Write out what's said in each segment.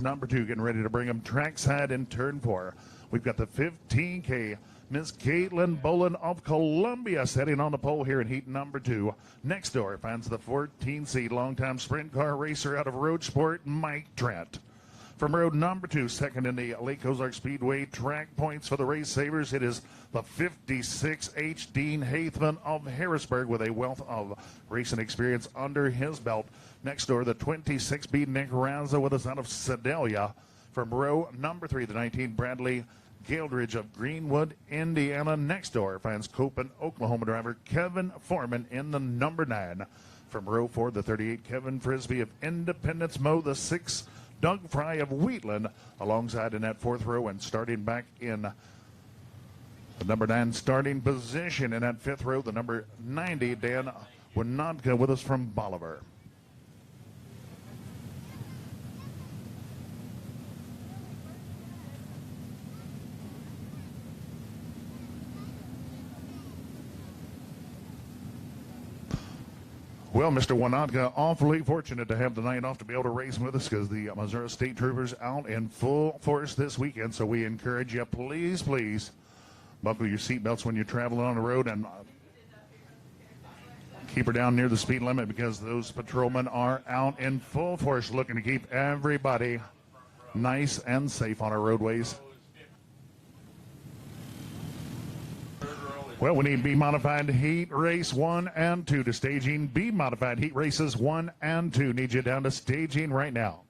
Number 2 getting ready to bring them trackside in turn 4. We've got the 15K. Miss Caitlin Bolin of Columbia setting on the pole here in heat number 2. Next door finds the 14 seed longtime sprint car racer out of Road Sport, Mike Trent. From road number 2, second in the Lake Ozark Speedway track points for the race savers, it is the 56H Dean Haithman of Harrisburg with a wealth of racing experience under his belt. Next door, the 26B Nick Rasa with us out of Sedalia. From row number 3, the 19 Bradley Galdridge of Greenwood, Indiana. Next door finds Copen, Oklahoma driver Kevin Foreman in the number 9. From row 4, the 38 Kevin Frisbee of Independence Mo, the 6 Doug Fry of Wheatland alongside in that 4th row, and starting back in the number 9 starting position in that 5th row, the number 90 Dan Winodka with us from Bolivar. Well, Mr. Winodka, awfully fortunate to have the night off to be able to race with us because the Missouri State Troopers out in full force this weekend. So we encourage you, please, please, buckle your seatbelts when you're traveling on the road and keep her down near the speed limit because those patrolmen are out in full force looking to keep everybody nice and safe on our roadways. Well, we need B-modified heat race 1 and 2 to staging. B-modified heat races 1 and 2. Need you down to staging right now.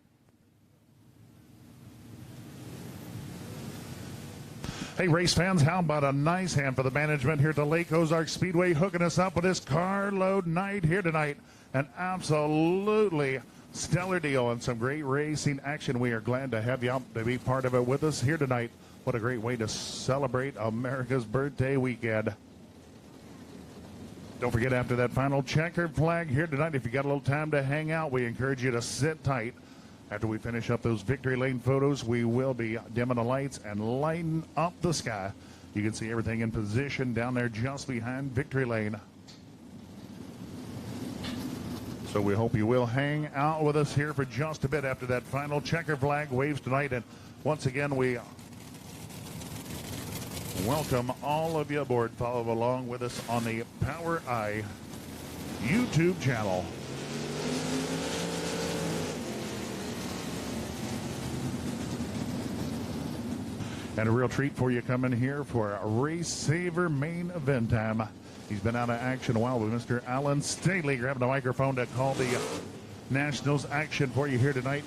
Hey, race fans, how about a nice hand for the management here at the Lake Ozark Speedway hooking us up with this carload night here tonight. An absolutely stellar deal and some great racing action. We are glad to have you out to be part of it with us here tonight. What a great way to celebrate America's birthday weekend. Don't forget, after that final checkered flag here tonight, if you got a little time to hang out, we encourage you to sit tight. After we finish up those victory lane photos, we will be dimming the lights and lighting up the sky. You can see everything in position down there just behind victory lane. So we hope you will hang out with us here for just a bit after that final checker flag waves tonight. And once again, we welcome all of you aboard. Follow along with us on the Power Eye YouTube channel. And a real treat for you coming here for a Race Saver main event time. He's been out of action a while with Mr. Alan Staley grabbing the microphone to call the Nationals action for you here tonight.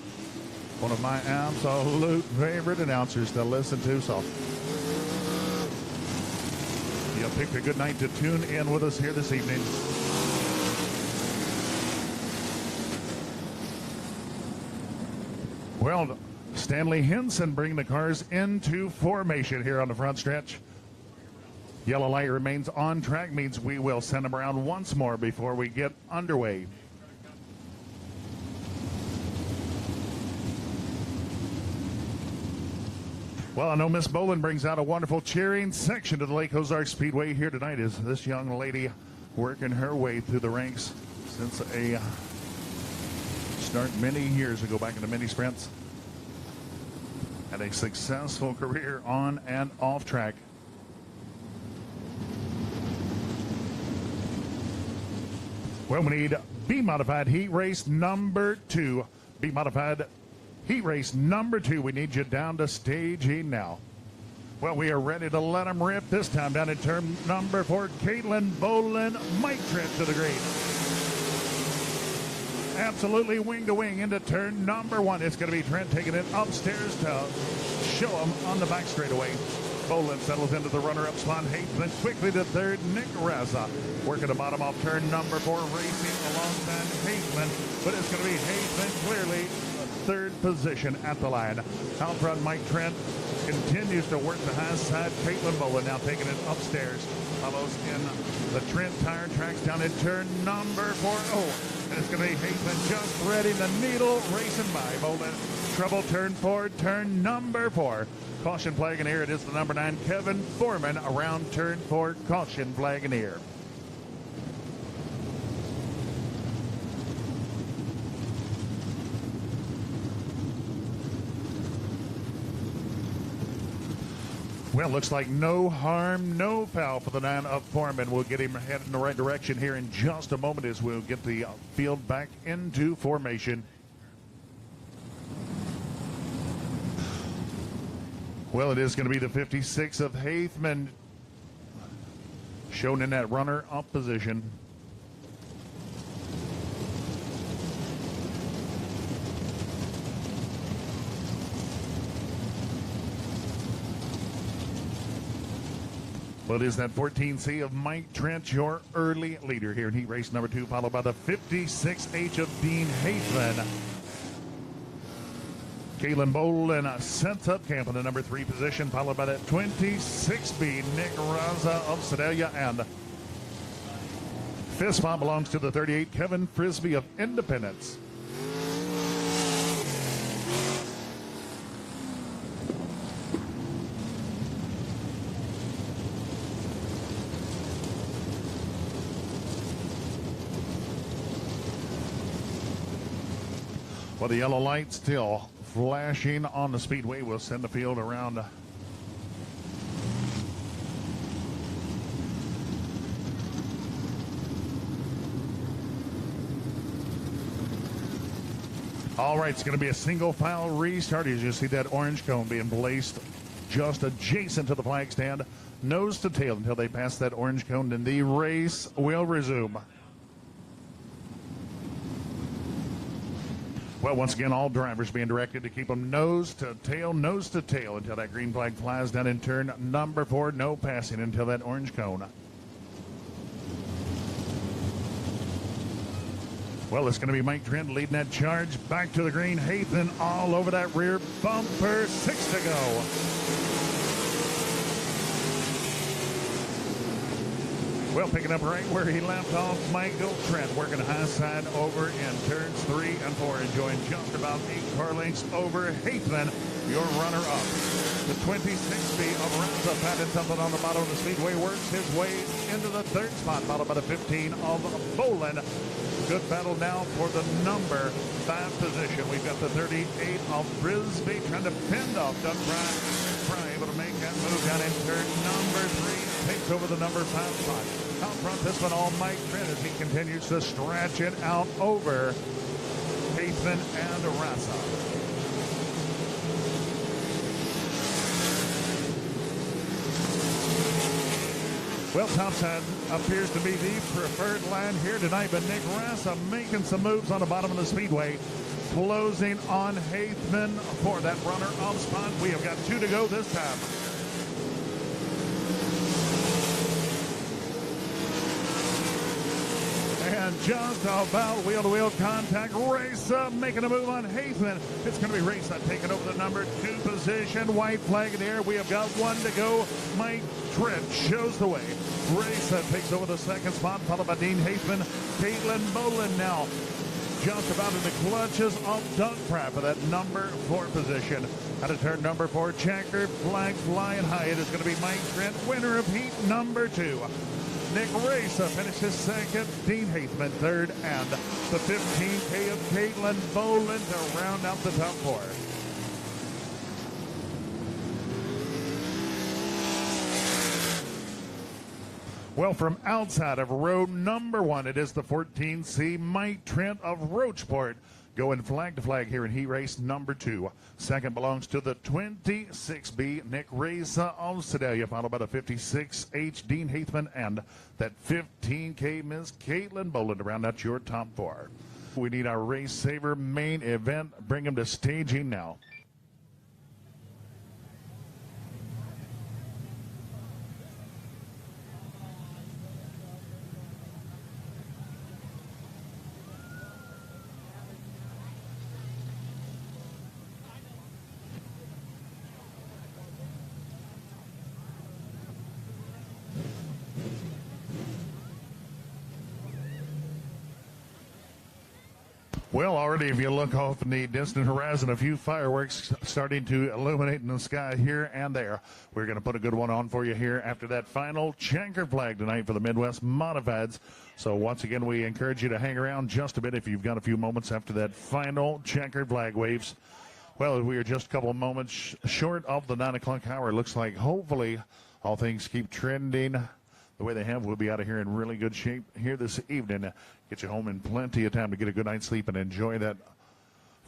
One of my absolute favorite announcers to listen to. So you picked a good night to tune in with us here this evening. Well, Stanley Henson bringing the cars into formation here on the front stretch. Yellow light remains on track, means we will send them around once more before we get underway. Well, I know Miss Bolin brings out a wonderful cheering section to the Lake Ozark Speedway here tonight as this young lady working her way through the ranks since a start many years ago back in the mini sprints. Had a successful career on and off track. Well, we need B-modified heat race number 2. B-modified heat race number 2. We need you down to stage E now. Well, we are ready to let them rip this time down in turn number 4. Caitlin Bolin, Mike Trent to the green. Absolutely wing to wing into turn number 1. It's going to be Trent taking it upstairs to show him on the back straightaway. Bolin settles into the runner-up spot. Haithman quickly to third. Nick Rasa working the bottom off turn number 4, racing alongside Haithman. But it's going to be Haithman clearly third position at the line. Out front, Mike Trent continues to work the high side. Caitlin Bolin now taking it upstairs. Follows in the Trent tire tracks down in turn number 4. Oh, and it's going to be Haithman just threading the needle, racing by. Bolin, trouble turn 4, turn number 4. Caution flag in here. It is the number 9, Kevin Foreman, around turn 4. Caution flag in here. Well, looks like no harm, no foul for the 9 of Foreman. We'll get him headed in the right direction here in just a moment as we'll get the field back into formation. Well, it is going to be the 56 of Haithman shown in that runner-up position. Well, it is that 14C of Mike Trent, your early leader here in heat race number 2, followed by the 56H of Dean Haithman. Kalen Bolin sets up camp in the number 3 position, followed by that 26B Nick Rasa of Sedalia, and fifth spot belongs to the 38 Kevin Frisbee of Independence. Well, the yellow light still flashing on the Speedway will send the field around. All right, it's going to be a single file restart. As you see that orange cone being placed just adjacent to the flag stand, nose to tail until they pass that orange cone, and the race will resume. Well, once again, all drivers being directed to keep them nose to tail until that green flag flies down in turn number 4. No passing until that orange cone. Well, it's going to be Mike Trent leading that charge back to the green. Haithman all over that rear bumper. 6 to go. Well, picking up right where he left off, Michael Trent working high side over in turns 3 and 4, enjoying just about 8 car lengths over Haithman, your runner-up. The 26B of Rasa patted something on the bottom of the Speedway, works his way into the 3rd spot, followed by the 15 of Bolin. Good battle now for the number 5 position. We've got the 38 of Frisbee trying to fend off Doug Fry, able to make that move down in turn number 3. Takes over the number 5 spot. Out front, this one all Mike Trent as he continues to stretch it out over Haithman and Rasa. Well, topside appears to be the preferred line here tonight, but Nick Rasa making some moves on the bottom of the Speedway, closing on Haithman for that runner-up spot. We have got 2 to go this time. And just about wheel-to-wheel contact. Rasa making a move on Haithman. It's going to be Rasa taking over the number 2 position. White flag in the air. We have got 1 to go. Mike Trent shows the way. Rasa takes over the 2nd spot, followed by Dean Haithman. Caitlin Bolin now just about in the clutches of Doug Pratt for that number 4 position. Out of turn number 4, checkered flag flying high. It is going to be Mike Trent, winner of heat number 2. Nick Rasa finishes 2nd, Dean Haithman 3rd, and the 15K of Caitlin Bolin to round out the top 4. Well, from outside of row number 1, it is the 14C Mike Trent of Roachport going flag to flag here in heat race number 2. 2nd belongs to the 26B Nick Rasa of Sedalia, followed by the 56H Dean Haithman and that 15K Miss Caitlin Bolin to round out your top 4. We need our race saver main event. Bring them to staging now. Well, already if you look off in the distant horizon, a few fireworks starting to illuminate in the sky here and there. We're going to put a good one on for you here after that final checker flag tonight for the Midwest Modifieds. So once again, we encourage you to hang around just a bit if you've got a few moments after that final checkered flag waves. Well, we are just a couple of moments short of the 9 o'clock hour. It looks like hopefully all things keep trending the way they have. We'll be out of here in really good shape here this evening. Get you home in plenty of time to get a good night's sleep and enjoy that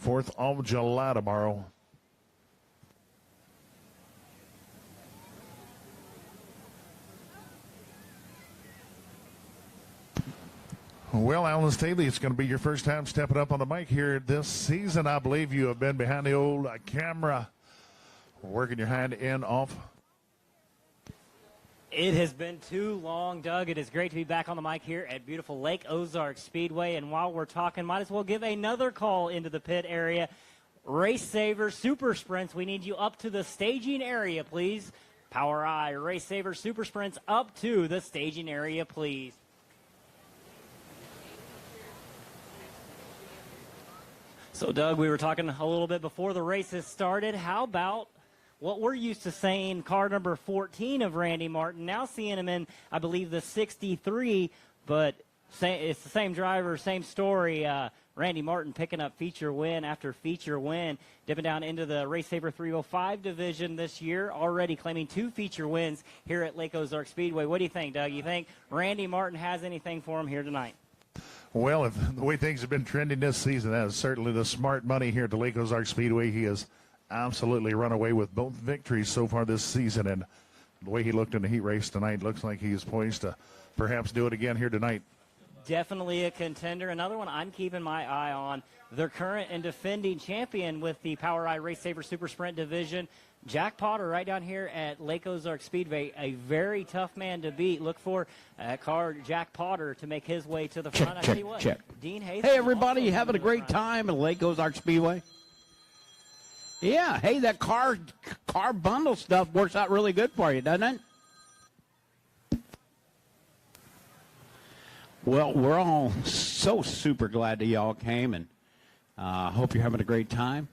4th of July tomorrow. Well, Alan Staley, it's going to be your first time stepping up on the mic here this season. I believe you have been behind the old camera, working your hand in off. It has been too long, Doug. It is great to be back on the mic here at beautiful Lake Ozark Speedway. And while we're talking, might as well give another call into the pit area. Race Saver Super Sprints, we need you up to the staging area, please. Power Eye, Race Saver Super Sprints, up to the staging area, please. So, Doug, we were talking a little bit before the races started. How about what we're used to saying, car number 14 of Randy Martin, now seeing him in, I believe, the 63, but it's the same driver, same story. Randy Martin picking up feature win after feature win, dipping down into the Race Saver 305 division this year, already claiming 2 feature wins here at Lake Ozark Speedway. What do you think, Doug? You think Randy Martin has anything for him here tonight? Well, if the way things have been trending this season, that is certainly the smart money here at the Lake Ozark Speedway. He has absolutely run away with both victories so far this season, and the way he looked in the heat race tonight looks like he is poised to perhaps do it again here tonight. Definitely a contender. Another one I'm keeping my eye on, their current and defending champion with the Power Eye Race Saver Super Sprint division, Jack Potter, right down here at Lake Ozark Speedway, a very tough man to beat. Look for car Jack Potter to make his way to the front. I tell you what, Dean Hayes. Hey, everybody, you having a great time at Lake Ozark Speedway? Yeah, hey, that car bundle stuff works out really good for you, doesn't it? Well, we're all so super glad that y'all came, and hope you're having a great time.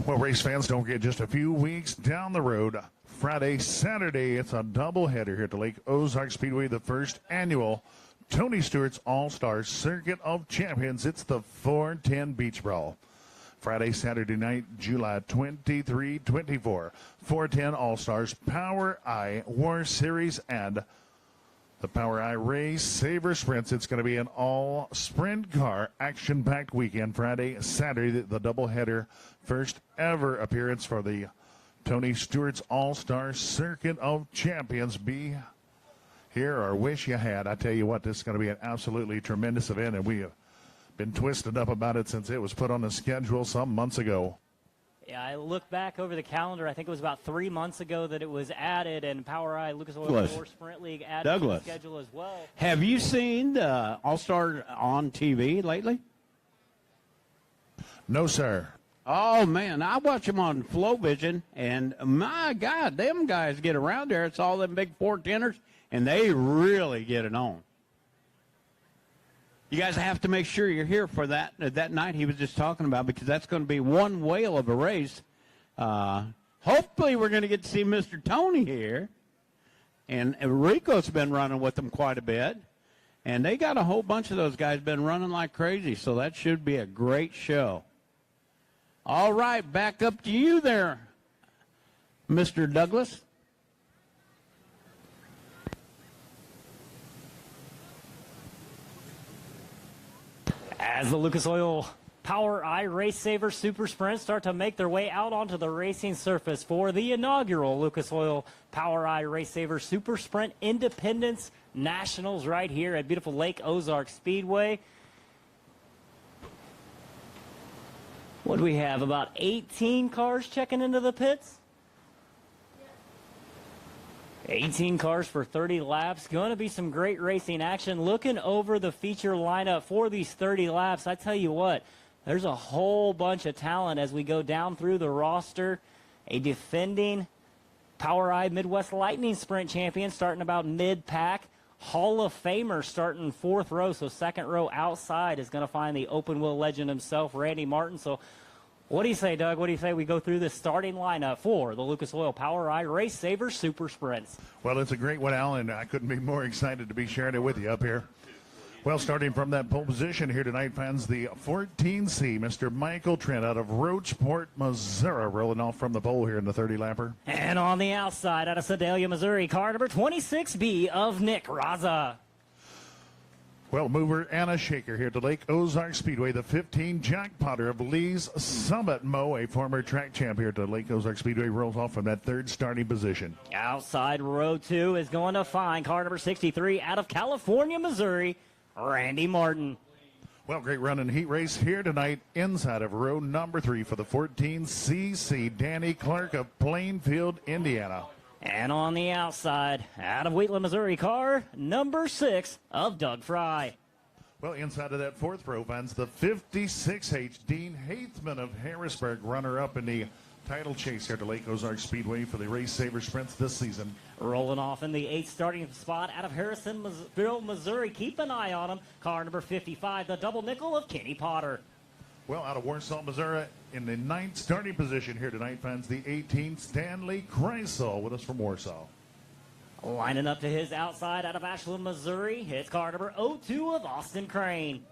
Well, race fans, don't forget, just a few weeks down the road, Friday, Saturday, it's a doubleheader here at the Lake Ozark Speedway, the first annual Tony Stewart's All-Star Circuit of Champions. It's the 410 Beach Brawl. Friday, Saturday night, July 23, 24. 410 All-Stars, Power Eye War Series, and the Power Eye Race Saver Sprints. It's going to be an all-sprint car, action-packed weekend. Friday, Saturday, the doubleheader. First ever appearance for the Tony Stewart's All-Star Circuit of Champions. Be here or wish you had. I tell you what, this is going to be an absolutely tremendous event, and we have been twisted up about it since it was put on the schedule some months ago. Yeah, I look back over the calendar. I think it was about 3 months ago that it was added, and Power Eye Lucas Oil Sprint League added to the schedule as well. Have you seen the All-Star on TV lately? No, sir. Oh, man, I watch them on FlowVision, and my God, them guys get around there. It's all them big 410ers, and they really get it on. You guys have to make sure you're here for that night he was just talking about, because that's going to be one whale of a race. Hopefully we're going to get to see Mr. Tony here. And Rico's been running with them quite a bit. And they got a whole bunch of those guys been running like crazy, so that should be a great show. All right, back up to you there, Mr. Douglas. As the Lucas Oil Power Eye Race Saver Super Sprint start to make their way out onto the racing surface for the inaugural Lucas Oil Power Eye Race Saver Super Sprint Independence Nationals right here at beautiful Lake Ozark Speedway. What do we have? About 18 cars checking into the pits? 18 cars for 30 laps. Going to be some great racing action. Looking over the feature lineup for these 30 laps, I tell you what, there's a whole bunch of talent as we go down through the roster. A defending POWRi Midwest Lightning Sprint champion starting about mid-pack. Hall of Famer starting 4th row, so 2nd row outside is going to find the open wheel legend himself, Randy Martin. So what do you say, Doug? What do you say we go through the starting lineup for the Lucas Oil POWRi Race Saver Super Sprints? Well, it's a great one, Alan. I couldn't be more excited to be sharing it with you up here. Well, starting from that pole position here tonight, fans, the 14C, Mr. Michael Trent out of Roachport, Missouri, rolling off from the pole here in the 30-lapper. And on the outside, out of Sedalia, Missouri, car number 26B of Nick Rasa. Well, mover and a shaker here to Lake Ozark Speedway, the 15 Jack Potter of Lee's Summit Mo, a former track champ here to Lake Ozark Speedway, rolls off from that 3rd starting position. Outside row 2 is going to find car number 63 out of California, Missouri, Randy Martin. Well, great run and heat race here tonight inside of row number 3 for the 14cc, Danny Clark of Plainfield, Indiana. And on the outside, out of Wheatland, Missouri, car number 6 of Doug Fry. Well, inside of that 4th row, finds the 56H, Dean Haithman of Harrisburg, runner-up in the title chase here to Lake Ozark Speedway for the Race Saver Sprints this season. Rolling off in the 8th starting spot out of Harrisonville, Missouri. Keep an eye on him. Car number 55, the double nickel of Kenny Potter. Well, out of Warsaw, Missouri, in the 9th starting position here tonight, finds the 18th Stanley Kreisel with us from Warsaw. Lining up to his outside out of Ashland, Missouri, it's car number 02 of Austin Crane.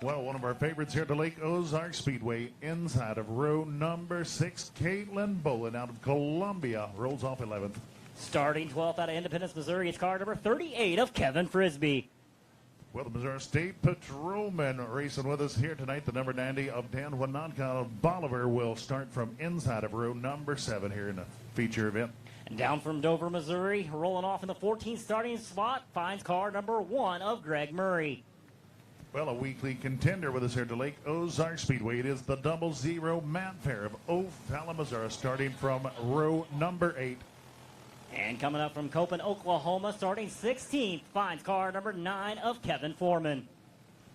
Well, one of our favorites here to Lake Ozark Speedway, inside of row number 6, Caitlin Bolin out of Columbia, rolls off 11th. Starting 12th out of Independence, Missouri, it's car number 38 of Kevin Frisbee. Well, the Missouri State Patrolman racing with us here tonight. The number 90 of Dan Wananka Bolivar will start from inside of row number 7 here in the feature event. And down from Dover, Missouri, rolling off in the 14th starting spot, finds car number 1 of Greg Murray. Well, a weekly contender with us here to Lake Ozark Speedway. It is the 00 Matt Fair of O'Fallon, Missouri, starting from row number 8. And coming up from Copen, Oklahoma, starting 16th, finds car number 9 of Kevin Foreman.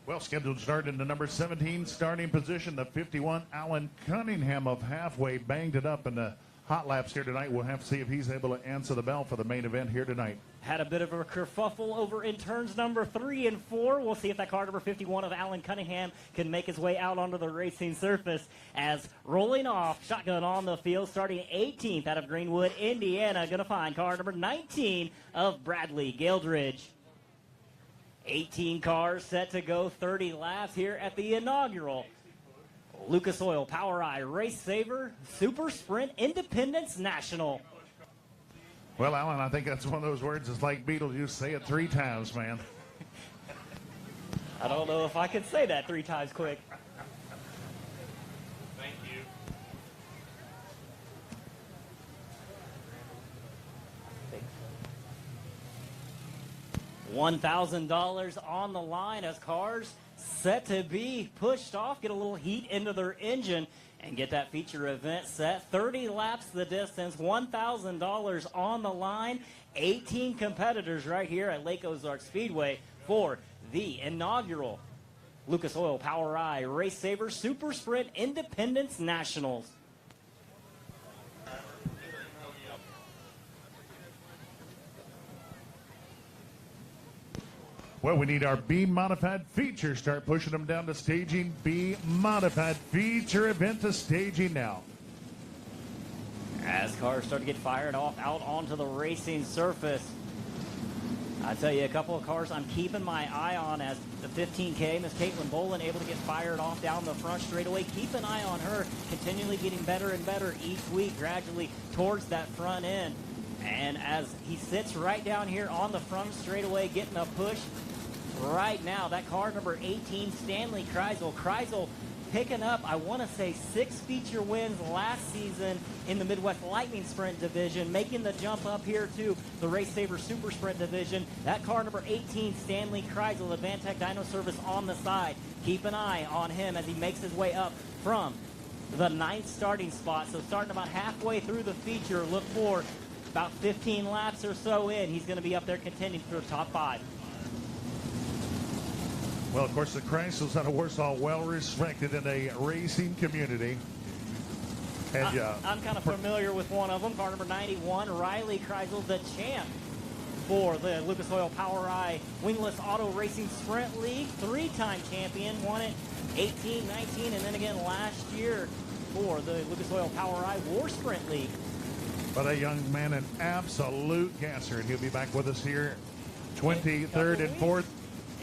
Well, scheduled start in the number 17 starting position, the 51 Alan Cunningham of Halfway banged it up in the hot laps here tonight. We'll have to see if he's able to answer the bell for the main event here tonight. Had a bit of a kerfuffle over in turns number 3 and 4. We'll see if that car number 51 of Alan Cunningham can make his way out onto the racing surface. As rolling off, shotgun on the field, starting 18th out of Greenwood, Indiana, going to find car number 19 of Bradley Gildridge. 18 cars set to go 30 laps here at the inaugural Lucas Oil POWRi Race Saver Super Sprint Independence National. Well, Alan, I think that's one of those words. It's like Beetlejuice. Say it 3 times, man. I don't know if I could say that 3 times quick. Thank you. $1,000 on the line as cars set to be pushed off, get a little heat into their engine, and get that feature event set. 30 laps the distance, $1,000 on the line. 18 competitors right here at Lake Ozark Speedway for the inaugural Lucas Oil POWRi Race Saver Super Sprint Independence Nationals. Well, we need our B-modified feature. Start pushing them down to staging. B-modified feature event to staging now. As cars start to get fired off out onto the racing surface. I tell you, a couple of cars I'm keeping my eye on as the 15K, Miss Caitlin Bolin, able to get fired off down the front straightaway. Keep an eye on her, continually getting better and better each week, gradually towards that front end. And as he sits right down here on the front straightaway, getting a push right now, that car number 18, Stanley Kreisel. Kreisel picking up, I want to say, 6 feature wins last season in the Midwest Lightning Sprint division, making the jump up here to the Race Saver Super Sprint division. That car number 18, Stanley Kreisel, the Vantech Dyno Service on the side. Keep an eye on him as he makes his way up from the 9th starting spot. So starting about halfway through the feature, look for about 15 laps or so in. He's going to be up there contending for the top 5. Well, of course, the Chrysler's out of Warsaw, well respected in a racing community. And I'm kind of familiar with one of them, car number 91, Riley Kreisel, the champ for the Lucas Oil Power Eye Wingless Auto Racing Sprint League, 3-time champion, won it 18, 19, and then again last year for the Lucas Oil Power Eye War Sprint League. But a young man, an absolute gasser, and he'll be back with us here 23rd and 4th.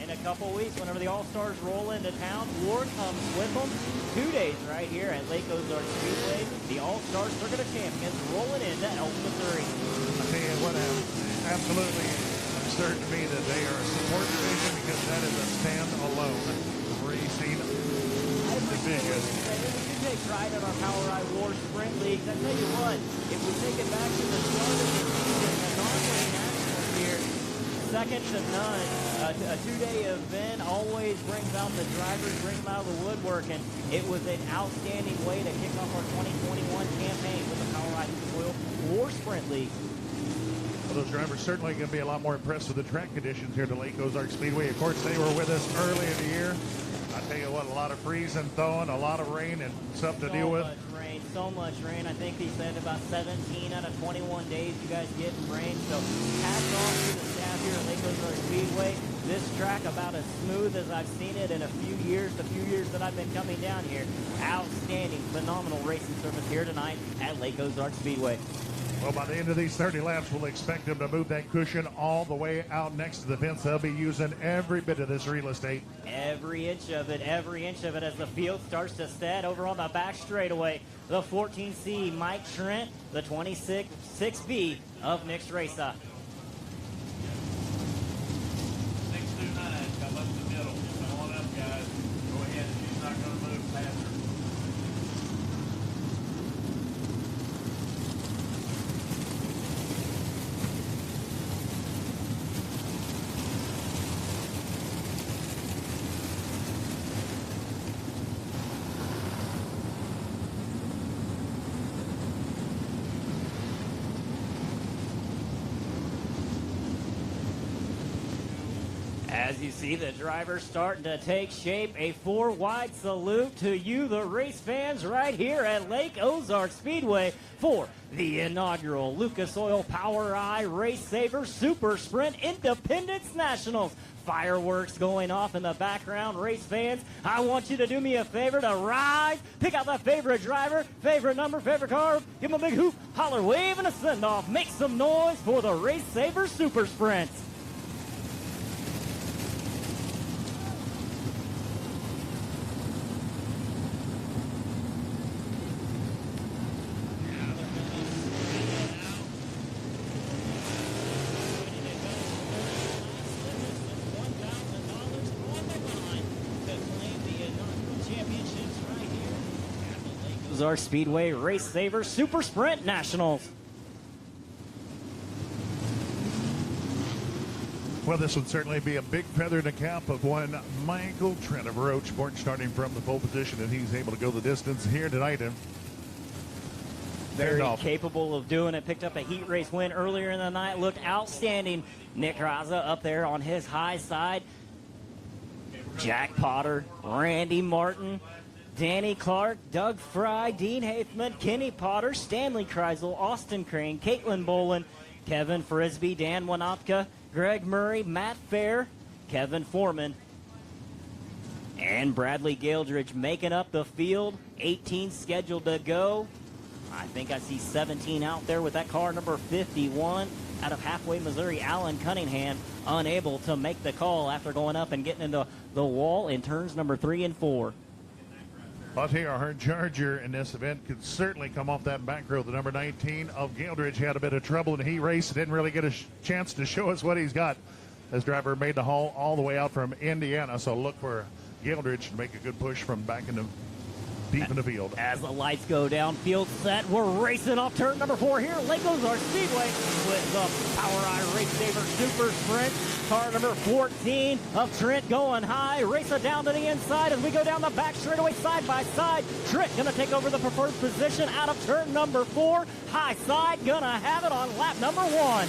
In a couple weeks, whenever the All-Stars roll into town, War comes with them. 2 days right here at Lake Ozark Speedway. The All-Stars Circuit of Champions rolling into Elk, Missouri. I tell you what, absolutely absurd to me that they are a support division, because that is a stand-alone racing division. We do take pride in our Power Eye War Sprint Leagues. I tell you what, if we take it back to the start of the season, the Norway Nationals here, second to none. A 2-day event always brings out the drivers, brings them out of the woodwork, and it was an outstanding way to kick off our 2021 campaign with the Power Eye Oil War Sprint League. Well, those drivers certainly going to be a lot more impressed with the track conditions here at the Lake Ozark Speedway. Of course, they were with us early in the year. I tell you what, a lot of freezing, thawing, a lot of rain, and something to deal with. So much rain. I think he said about 17 out of 21 days you guys get rain. So hats off to the staff here at Lake Ozark Speedway. This track about as smooth as I've seen it in a few years, the few years that I've been coming down here. Outstanding, phenomenal racing service here tonight at Lake Ozark Speedway. Well, by the end of these 30 laps, we'll expect them to move that cushion all the way out next to the fence. They'll be using every bit of this real estate. Every inch of it as the field starts to set over on the back straightaway. The 14C, Mike Trent, the 26B of Nick's Rasa. 629, come up the middle. Come on up, guys. Go ahead. She's not going to move faster. As you see the drivers starting to take shape, a 4-wide salute to you, the race fans, right here at Lake Ozark Speedway for the inaugural Lucas Oil Power Eye Race Saver Super Sprint Independence Nationals. Fireworks going off in the background. Race fans, I want you to do me a favor to rise, pick out that favorite driver, favorite number, favorite car, give them a big hoop, holler, wave, and a send-off. Make some noise for the Race Saver Super Sprint. Ozark Speedway Race Saver Super Sprint Nationals. Well, this would certainly be a big feather in the cap of one Michael Trent of Roach Sport, starting from the pole position, and he's able to go the distance here tonight. And very capable of doing it. Picked up a heat race win earlier in the night. Looked outstanding. Nick Rasa up there on his high side. Jack Potter, Randy Martin, Danny Clark, Doug Fry, Dean Haithman, Kenny Potter, Stanley Kreisel, Austin Crane, Caitlin Bolin, Kevin Frisbee, Dan Wanopka, Greg Murray, Matt Fair, Kevin Foreman, and Bradley Gildridge making up the field. 18 scheduled to go. I think I see 17 out there with that car number 51 out of Halfway, Missouri. Alan Cunningham unable to make the call after going up and getting into the wall in turns number 3 and 4. I'll tell you, our charger in this event could certainly come off that back row. The number 19 of Gildridge had a bit of trouble in the heat race. Didn't really get a chance to show us what he's got. This driver made the haul all the way out from Indiana, so look for Gildridge to make a good push from back in the deep in the field. As the lights go down, field set, we're racing off turn number 4 here. Lake Ozark Speedway with the Power Eye Race Saver Super Sprint. Car number 14 of Trent going high. Race it down to the inside as we go down the back straightaway side by side. Trent gonna take over the preferred position out of turn number 4. High side gonna have it on lap number 1.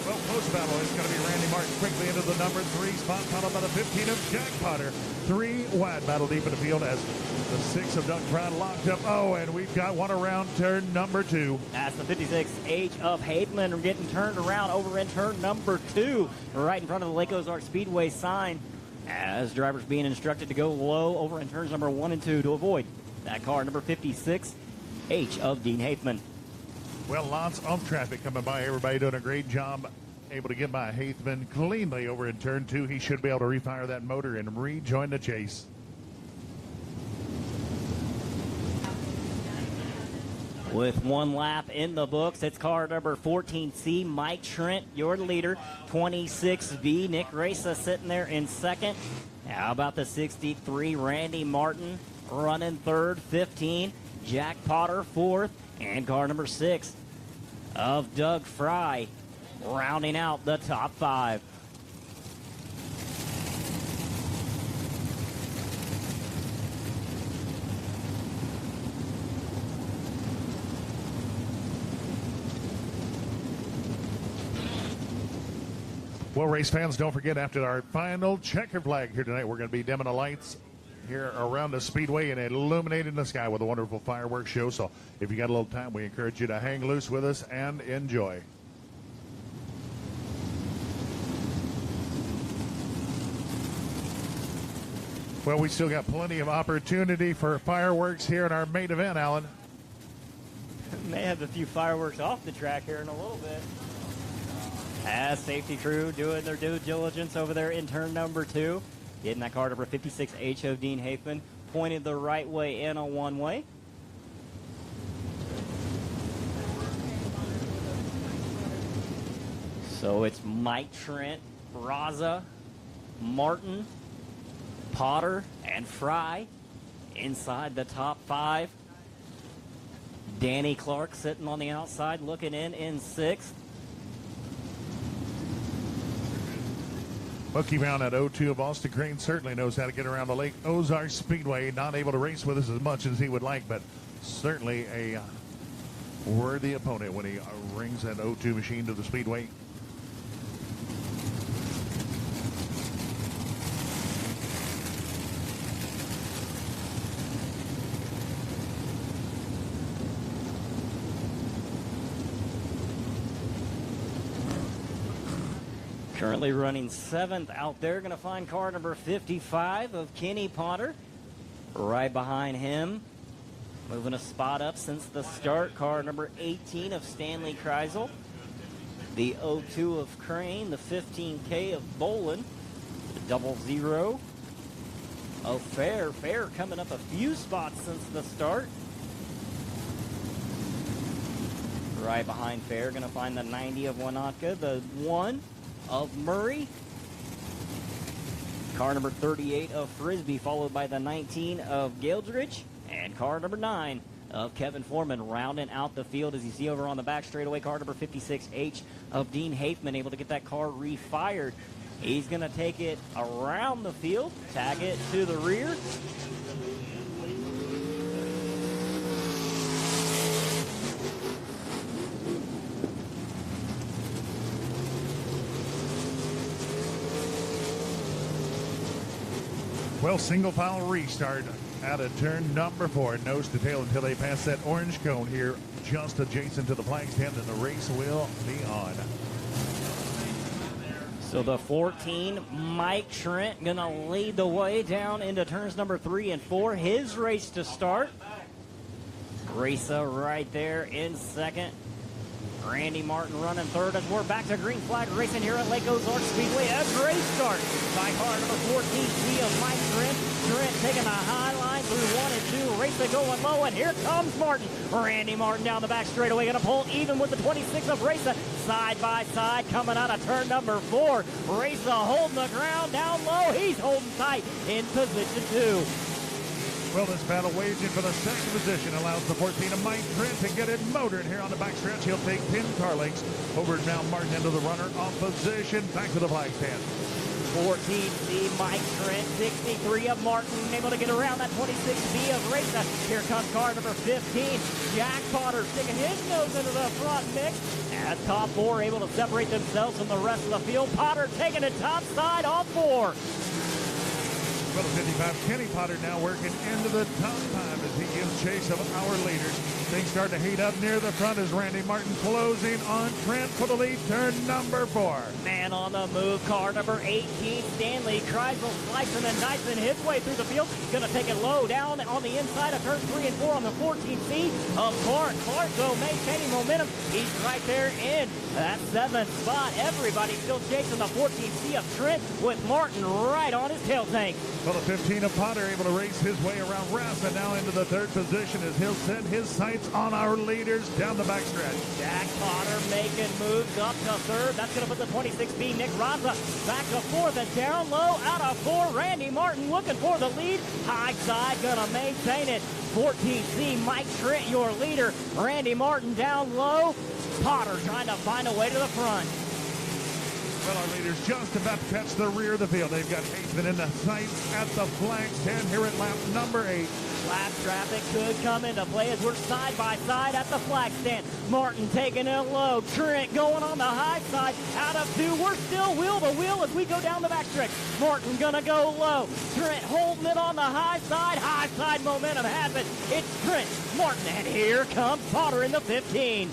Well, post battle is going to be Randy Martin quickly into the number 3 spot, followed by the 15 of Jack Potter. 3 wide battle deep in the field as the 6 of Doug Brown locked up. Oh, and we've got one around turn number 2. That's the 56H of Haveman getting turned around over in turn number 2, right in front of the Lake Ozark Speedway sign, as drivers being instructed to go low over in turns number 1 and 2 to avoid that car, number 56H of Dean Haveman. Well, lots of traffic coming by. Everybody doing a great job. Able to get by Haithman cleanly over in turn 2. He should be able to refire that motor and rejoin the chase. With 1 lap in the books, it's car number 14C, Mike Trent, your leader. 26B, Nick Rasa sitting there in second. How about the 63, Randy Martin running third. 15, Jack Potter fourth. And car number 6 of Doug Fry rounding out the top 5. Well, race fans, don't forget, after our final checker flag here tonight, we're going to be dimming the lights here around the Speedway and illuminating the sky with a wonderful fireworks show. So if you got a little time, we encourage you to hang loose with us and enjoy. Well, we still got plenty of opportunity for fireworks here in our main event, Alan. May have a few fireworks off the track here in a little bit. As safety crew doing their due diligence over there in turn number 2. Getting that car number 56H of Dean Haithman pointed the right way in a one-way. So it's Mike Trent, Rasa, Martin, Potter, and Fry inside the top 5. Danny Clark sitting on the outside looking in 6th. Well, keep around that 02 of Austin Crane certainly knows how to get around the Lake Ozark Speedway. Not able to race with us as much as he would like, but certainly a worthy opponent when he brings that 02 machine to the Speedway. Currently running 7th out there. Going to find car number 55 of Kenny Potter. Right behind him, moving a spot up since the start, car number 18 of Stanley Kreisel. The 02 of Crane, the 15K of Bolin, the 00 of Fair. Fair coming up a few spots since the start. Right behind Fair, going to find the 90 of Wanatka, the 1 of Murray. Car number 38 of Frisbee, followed by the 19 of Gildridge. And car number 9 of Kevin Foreman rounding out the field, as you see over on the back straightaway. Car number 56H of Dean Haithman, able to get that car refired. He's going to take it around the field, tag it to the rear. Well, single file restart out of turn number 4, nose to tail until they pass that orange cone here just adjacent to the flag stand, and the race will be on. So the 14, Mike Trent, going to lead the way down into turns number 3 and 4. His race to start. Rasa right there in second. Randy Martin running third as we're back to green flag racing here at Lake Ozark Speedway. A great start by car number 14C of Mike Trent. Trent taking a high line through 1 and 2. Rasa going low, and here comes Martin. Randy Martin down the back straightaway, going to pull even with the 26 of Rasa. Side by side coming out of turn number 4. Rasa holding the ground down low. He's holding tight in position 2. Well, this battle waging for the second position allows the 14 of Mike Trent to get it motored here on the backstretch. He'll take 10 car lengths over now Martin into the runner-off position. Back to the flag stand. 14C Mike Trent, 63 of Martin, able to get around that 26B of Rasa. Here comes car number 15, Jack Potter sticking his nose into the front mix. As top four able to separate themselves from the rest of the field. Potter taking it top side off four. Well, the 55 Kenny Potter now working into the top five as he gives chase of our leaders. Things start to heat up near the front as Randy Martin closing on Trent for the lead, turn number 4. Man on the move, car number 18, Stanley Kreisel slicing and dicing his way through the field. Gonna take it low down on the inside of turn 3 and 4 on the 14C of Clark. Clark, though, maintaining momentum. He's right there in that 7th spot. Everybody still chasing the 14C of Trent with Martin right on his tail tank. Well, the 15 of Potter able to race his way around Rasa now into the 3rd position as he'll set his sights on our leaders down the backstretch. Jack Potter making moves up to 3rd. That's going to put the 26B Nick Rasa back to 4th and down low out of 4. Randy Martin looking for the lead. High side going to maintain it. 14C Mike Trent, your leader. Randy Martin down low. Potter trying to find a way to the front. Well, our leaders just about to catch the rear of the field. They've got Haithman in the sights at the flag stand here at lap number 8. Lap traffic could come into play as we're side by side at the flag stand. Martin taking it low. Trent going on the high side. Out of 2. We're still wheel to wheel as we go down the backstretch. Martin gonna go low. Trent holding it on the high side. High side momentum has it. It's Trent, Martin, and here comes Potter in the 15.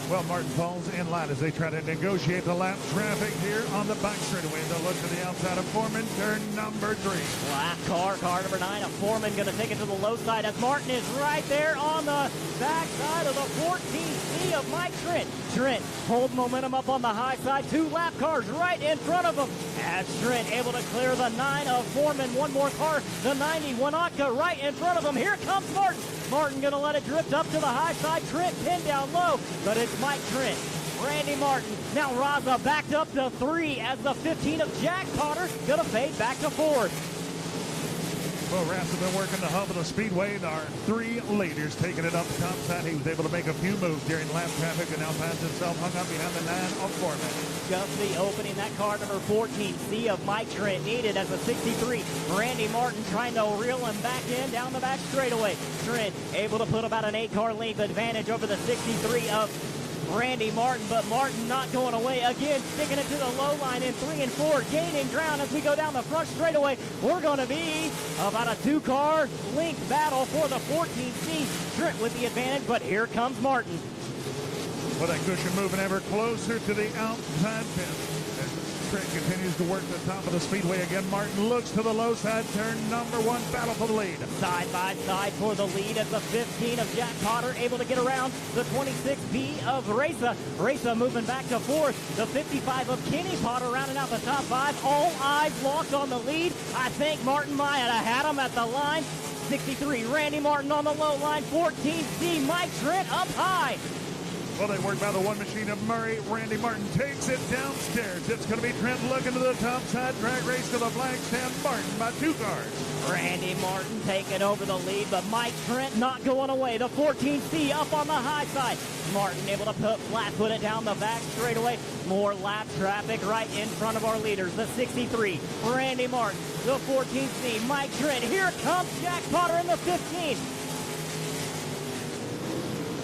Well, Martin falls in line as they try to negotiate the lap traffic here on the back straightaway. They'll look to the outside of Foreman, turn number 3. Black car number 9 of Foreman going to take it to the low side as Martin is right there on the back side of the 14C of Mike Trent. Trent hold momentum up on the high side. 2 lap cars right in front of him. As Trent able to clear the 9 of Foreman. One more car, the 90 Wanaka right in front of him. Here comes Martin. Martin going to let it drift up to the high side. Trent pinned down low, but it's Mike Trent. Randy Martin. Now Rasa backed up to 3 as the 15 of Jack Potter going to fade back to 4th. Well, Rasa been working the hub of the Speedway. There are 3 leaders taking it up the top side. He was able to make a few moves during lap traffic and now finds himself hung up behind the 9 of Foreman. Just the opening that car number 14C of Mike Trent needed as a 63. Randy Martin trying to reel him back in down the back straightaway. Trent able to put about an 8-car length advantage over the 63 of Randy Martin, but Martin not going away again, sticking it to the low line in 3 and 4, gaining ground as we go down the front straightaway. We're going to be about a 2-car length battle for the 14C. Trent with the advantage, but here comes Martin. Well, that cushion moving ever closer to the outside fence. Trent continues to work the top of the Speedway again. Martin looks to the low side, turn number 1, battle for the lead. Side by side for the lead as the 15 of Jack Potter able to get around the 26B of Rasa. Rasa moving back to 4th. The 55 of Kenny Potter rounding out the top 5. All eyes locked on the lead. I think Martin might have had him at the line. 63, Randy Martin on the low line. 14C, Mike Trent up high. Well, they work by the one machine of Murray. Randy Martin takes it downstairs. It's going to be Trent looking to the top side. Drag race to the flag stand. Martin by 2 cars. Randy Martin taking over the lead, but Mike Trent not going away. The 14C up on the high side. Martin able to flat-foot it down the back straightaway. More lap traffic right in front of our leaders. The 63, Randy Martin. The 14C, Mike Trent. Here comes Jack Potter in the 15.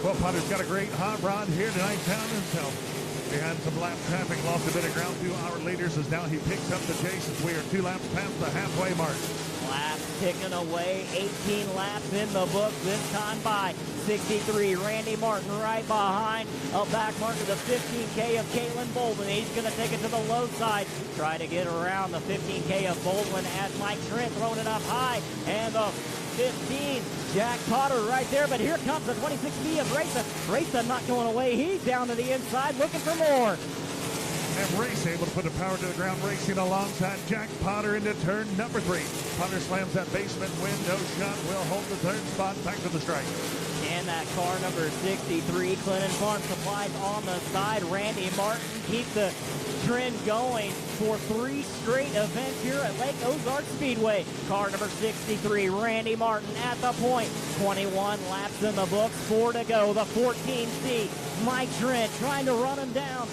Well, Potter's got a great hot rod here tonight, found himself behind some lap traffic, lost a bit of ground to our leaders as now he picks up the chase as we are 2 laps past the halfway mark. Laps ticking away, 18 laps in the book this time by 63. Randy Martin right behind a back mark of the 15K of Caitlin Baldwin. He's going to take it to the low side, try to get around the 15K of Baldwin as Mike Trent throwing it up high, and the 15, Jack Potter right there, but here comes the 26B of Rasa. Rasa not going away. He's down to the inside looking for more. And Race able to put the power to the ground, racing alongside Jack Potter into turn number 3. Potter slams that basement window shut, will hold the third spot, back to the strike. And that car number 63, Clinton Farm Supplies on the side. Randy Martin keep the trend going for 3 straight events here at Lake Ozark Speedway. Car number 63, Randy Martin at the point. 21 laps in the books, 4 to go. The 14C, Mike Trent trying to run him down.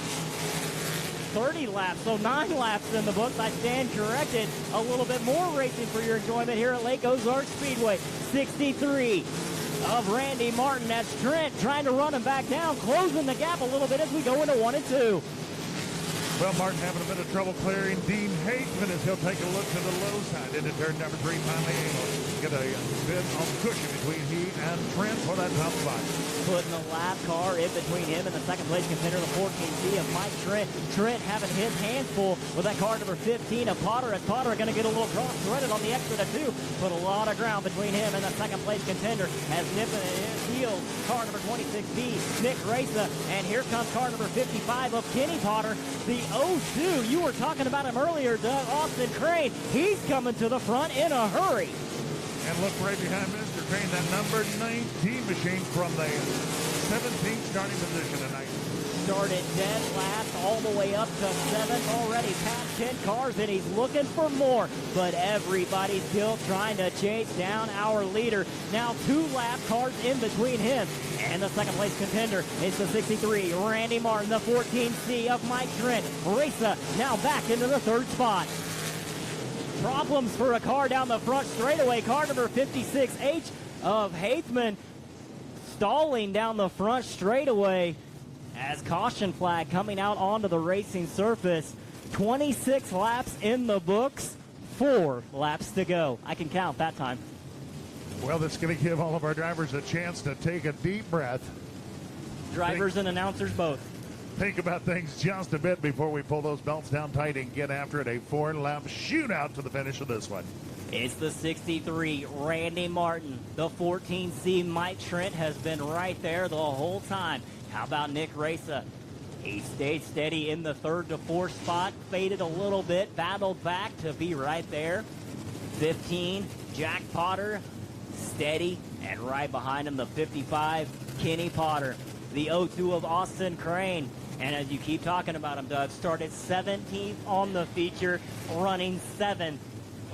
30 laps, so 9 laps in the books. I stand corrected. A little bit more racing for your enjoyment here at Lake Ozark Speedway. 63 of Randy Martin. That's Trent trying to run him back down, closing the gap a little bit as we go into 1 and 2. Well, Martin having a bit of trouble clearing Dean Hageman as he'll take a look to the low side into turn number 3. Finally able to get a bit of cushion between he and Trent for that top spot. Putting the lap car in between him and the second place contender, the 14C of Mike Trent. Trent having his hands full with that car number 15 of Potter, as Potter going to get a little cross-threaded on the exit of 2. Put a lot of ground between him and the second place contender as nipping at his heels. Car number 26B, Nick Rasa. And here comes car number 55 of Kenny Potter, the 02. You were talking about him earlier, Doug. Austin Crane. He's coming to the front in a hurry. And look right behind Mr. Crane, that number 19 machine from the 17th starting position tonight. Started dead last all the way up to 7th, already past 10 cars, and he's looking for more. But everybody's still trying to chase down our leader. Now 2 lap cars in between him and the second place contender. It's the 63, Randy Martin, the 14C of Mike Trent. Rasa now back into the 3rd spot. Problems for a car down the front straightaway. Car number 56H of Haithman stalling down the front straightaway as caution flag coming out onto the racing surface. 26 laps in the books, 4 laps to go. I can count that time. Well, that's going to give all of our drivers a chance to take a deep breath. Drivers and announcers both. Think about things just a bit before we pull those belts down tight and get after it. A 4-lap shootout to the finish of this one. It's the 63, Randy Martin. The 14C, Mike Trent, has been right there the whole time. How about Nick Rasa? He stayed steady in the 3rd to 4th spot, faded a little bit, battled back to be right there. 15, Jack Potter, steady, and right behind him, the 55, Kenny Potter. The 02 of Austin Crane. And as you keep talking about him, Doug, started 17th on the feature, running 7th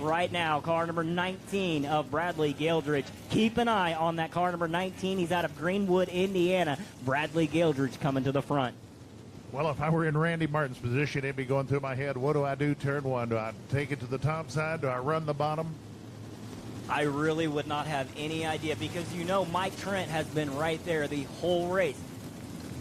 right now. Car number 19 of Bradley Gildridge. Keep an eye on that car number 19. He's out of Greenwood, Indiana. Bradley Gildridge coming to the front. Well, if I were in Randy Martin's position, it'd be going through my head, what do I do turn 1? Do I take it to the top side? Do I run the bottom? I really would not have any idea because you know Mike Trent has been right there the whole race.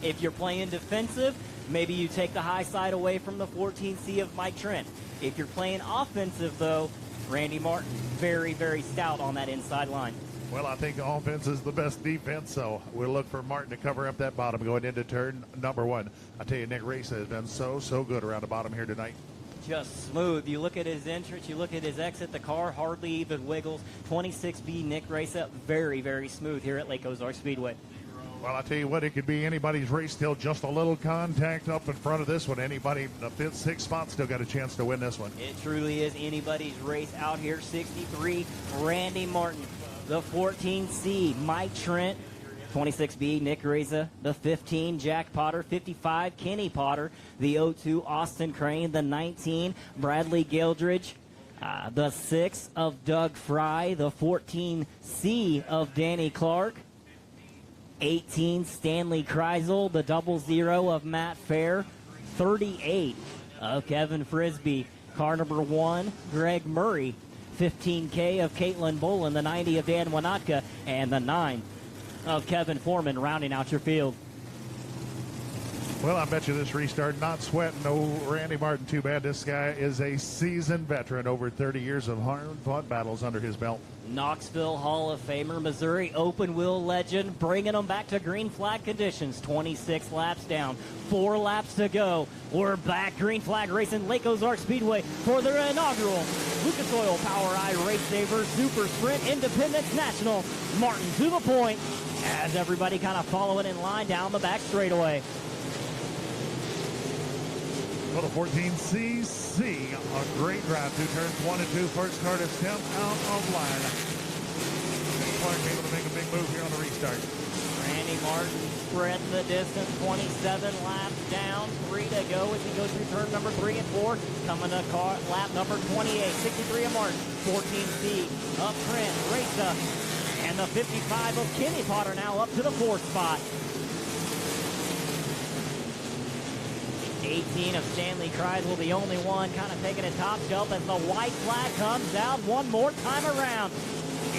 If you're playing defensive, maybe you take the high side away from the 14C of Mike Trent. If you're playing offensive, though, Randy Martin, very, very stout on that inside line. Well, I think offense is the best defense, so we'll look for Martin to cover up that bottom going into turn number 1. I tell you, Nick Rasa has been so good around the bottom here tonight. Just smooth. You look at his entrance, you look at his exit, the car hardly even wiggles. 26B Nick Rasa, very, very smooth here at Lake Ozark Speedway. Well, I tell you what, it could be anybody's race still. Just a little contact up in front of this one. Anybody, the 5th, 6th spot still got a chance to win this one. It truly is anybody's race out here. 63, Randy Martin. The 14C, Mike Trent. 26B, Nick Rasa. The 15, Jack Potter. 55, Kenny Potter. The 02, Austin Crane. The 19, Bradley Gildridge. The 6 of Doug Fry. The 14C of Danny Clark. 18, Stanley Kreisel, the 00 of Matt Fair. 38 of Kevin Frisbee. Car number 1, Greg Murray. 15K of Caitlin Bolin, the 90 of Dan Wanatka, and the 9 of Kevin Foreman rounding out your field. Well, I bet you this restart, not sweating no Randy Martin too bad. This guy is a seasoned veteran, over 30 years of hard-fought battles under his belt. Knoxville Hall of Famer, Missouri open wheel legend, bringing them back to green flag conditions. 26 laps down, 4 laps to go. We're back, green flag racing, Lake Ozark Speedway for their inaugural Lucas Oil Power Eye Race Saver Super Sprint Independence National. Martin to the point as everybody kind of following in line down the back straightaway. For the 14cc, a great drive. 2 turns, 1 and 2. First car to step out of line. Clark able to make a big move here on the restart. Randy Martin spreading the distance, 27 laps down, 3 to go as he goes through turn number 3 and 4. Coming to lap number 28, 63 of Martin, 14C of Trent, Rasa, and the 55 of Kenny Potter now up to the 4th spot. 18 of Stanley Kreisel, the only one kind of taking a top shelf as the white flag comes out one more time around.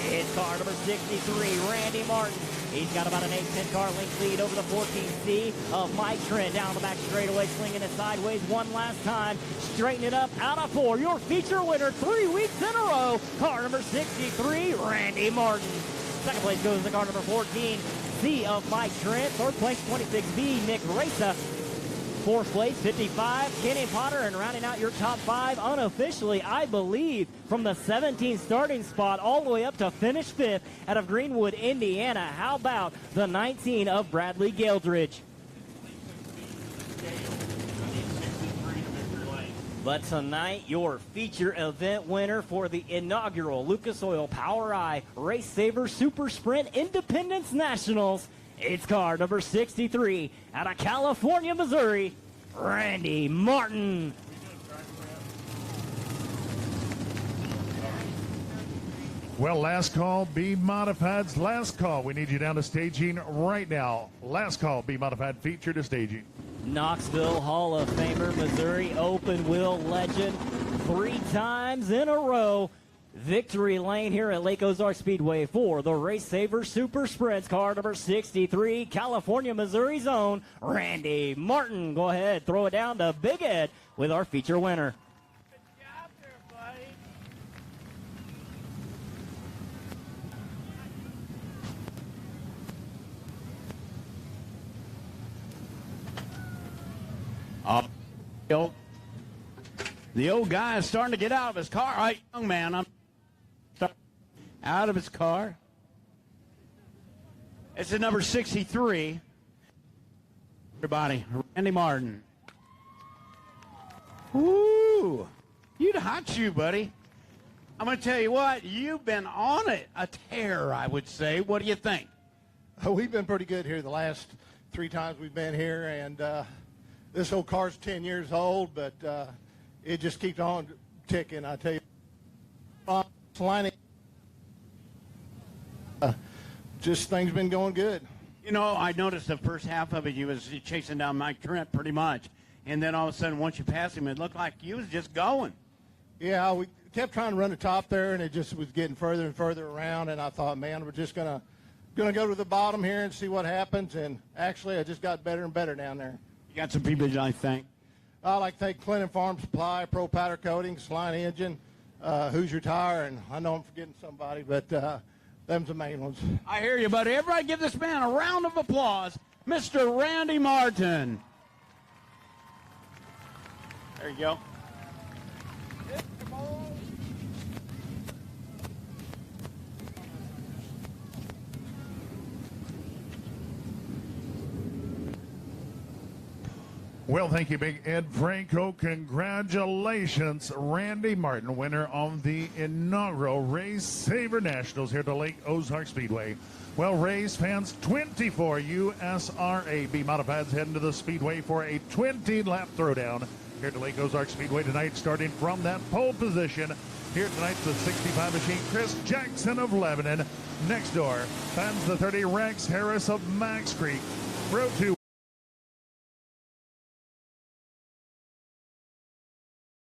It's car number 63, Randy Martin. He's got about an 8-10 car length lead over the 14C of Mike Trent. Down the back straightaway, slinging it sideways one last time. Straighten it up, out of 4. Your feature winner 3 weeks in a row. Car number 63, Randy Martin. Second place goes to car number 14, C of Mike Trent. Third place, 26B, Nick Rasa. 4th place, 55, Kenny Potter, and rounding out your top 5 unofficially, I believe, from the 17th starting spot all the way up to finish 5th out of Greenwood, Indiana. How about the 19 of Bradley Geldridge? But tonight, your feature event winner for the inaugural Lucas Oil Power Eye Race Saver Super Sprint Independence Nationals. It's car number 63 out of California, Missouri, Randy Martin. Well, last call, B Modified's last call. We need you down to staging right now. Last call, B Modified feature to staging. Knoxville Hall of Famer, Missouri open wheel legend, 3 times in a row. Victory lane here at Lake Ozark Speedway for the Race Saver Super Sprints, car number 63, California, Missouri's own Randy Martin. Go ahead, throw it down to Big Ed with our feature winner. Good job there, buddy. The old guy is starting to get out of his car. All right, young man, I'm out of his car. It's at number 63. Everybody, Randy Martin. Woo! You'd hot shoe, buddy. I'm going to tell you what, you've been on it, a tear, I would say. What do you think? Oh, we've been pretty good here the last 3 times we've been here, and this old car's 10 years old, but it just keeps on ticking, I tell you. Lining, just things been going good. You know, I noticed the first half of it, you was chasing down Mike Trent pretty much, and then all of a sudden, once you passed him, it looked like you was just going. Yeah, we kept trying to run the top there, and it just was getting further and further around, and I thought, man, we're just gonna go to the bottom here and see what happens, and actually, I just got better and better down there. You got some people I thank. I like to thank Clinton Farm Supply, Pro Powder Coating, Line Engine, Hoosier Tire, and I know I'm forgetting somebody, but them's the main ones. I hear you, buddy. Everybody give this man a round of applause. Mr. Randy Martin. There you go. Well, thank you, Big Ed Franco. Congratulations, Randy Martin, winner of the inaugural Race Saver Nationals here to Lake Ozark Speedway. Well, race fans, 24 USRA B Modifieds heading to the Speedway for a 20-lap throwdown here to Lake Ozark Speedway tonight, starting from that pole position. Here tonight's the 65 machine, Chris Jackson of Lebanon. Next door, fans the 30, Rex Harris of Max Creek. Row 2.